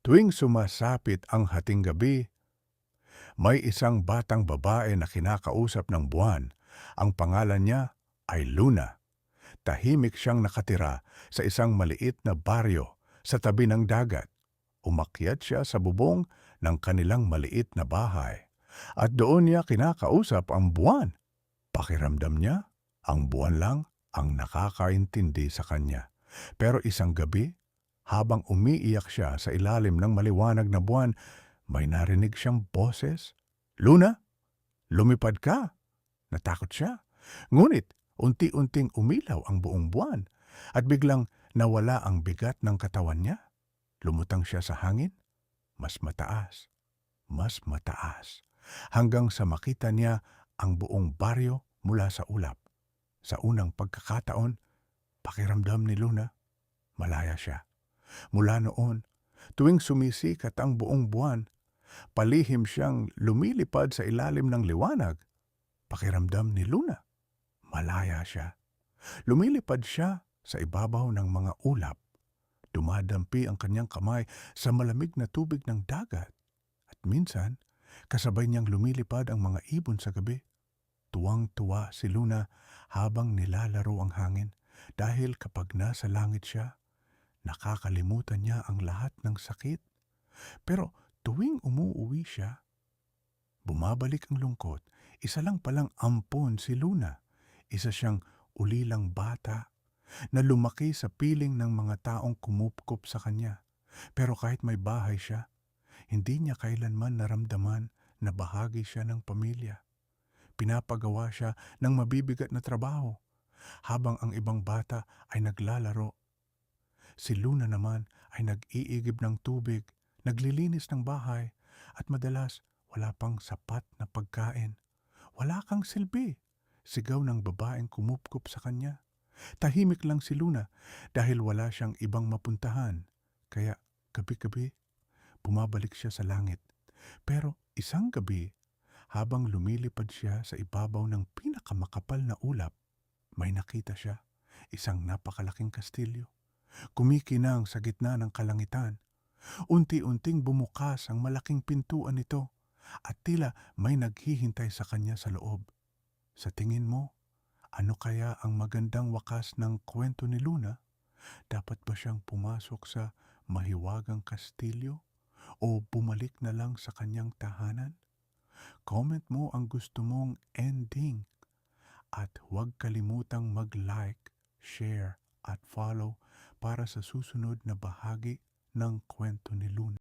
Tuwing sumasapit ang hating gabi, may isang batang babae na kinakausap ng buwan. Ang pangalan niya ay Luna. Tahimik siyang nakatira sa isang maliit na baryo sa tabi ng dagat. Umakyat siya sa bubong ng kanilang maliit na bahay. At doon niya kinakausap ang buwan. Pakiramdam niya, ang buwan lang ang nakakaintindi sa kanya. Pero isang gabi, habang umiiyak siya sa ilalim ng maliwanag na buwan, may narinig siyang boses. "Luna, lumipad ka!" Natakot siya. Ngunit unti-unting umilaw ang buong buwan at biglang nawala ang bigat ng katawan niya. Lumutang siya sa hangin, mas mataas, hanggang sa makita niya ang buong baryo mula sa ulap. Sa unang pagkakataon, pakiramdam ni Luna, malaya siya. Mula noon, tuwing sumisikat ang buong buwan, palihim siyang lumilipad sa ilalim ng liwanag. Pakiramdam ni Luna, malaya siya. Lumilipad siya sa ibabaw ng mga ulap. Dumadampi ang kanyang kamay sa malamig na tubig ng dagat. At minsan, kasabay niyang lumilipad ang mga ibon sa gabi. Tuwang-tuwa si Luna habang nilalaro ang hangin dahil kapag nasa langit siya, nakakalimutan niya ang lahat ng sakit. Pero tuwing umuuwi siya, bumabalik ang lungkot. Isa lang palang ampon si Luna. Isa siyang ulilang bata na lumaki sa piling ng mga taong kumupkop sa kanya. Pero kahit may bahay siya, hindi niya kailanman naramdaman na bahagi siya ng pamilya. Pinapagawa siya ng mabibigat na trabaho habang ang ibang bata ay naglalaro. Si Luna naman ay nag-iigib ng tubig, naglilinis ng bahay, at madalas wala pang sapat na pagkain. "Wala kang silbi," sigaw ng babaeng kumupkop sa kanya. Tahimik lang si Luna dahil wala siyang ibang mapuntahan. Kaya gabi-gabi, bumabalik siya sa langit. Pero isang gabi, habang lumilipad siya sa ibabaw ng pinakamakapal na ulap, may nakita siya, isang napakalaking kastilyo. Kumikinang sa gitna ng kalangitan. Unti-unting bumukas ang malaking pintuan nito at tila may naghihintay sa kanya sa loob. Sa tingin mo, ano kaya ang magandang wakas ng kwento ni Luna? Dapat ba siyang pumasok sa mahiwagang kastilyo o bumalik na lang sa kanyang tahanan? Comment mo ang gusto mong ending at huwag kalimutang mag-like, share at follow para sa susunod na bahagi ng kwento ni Luna.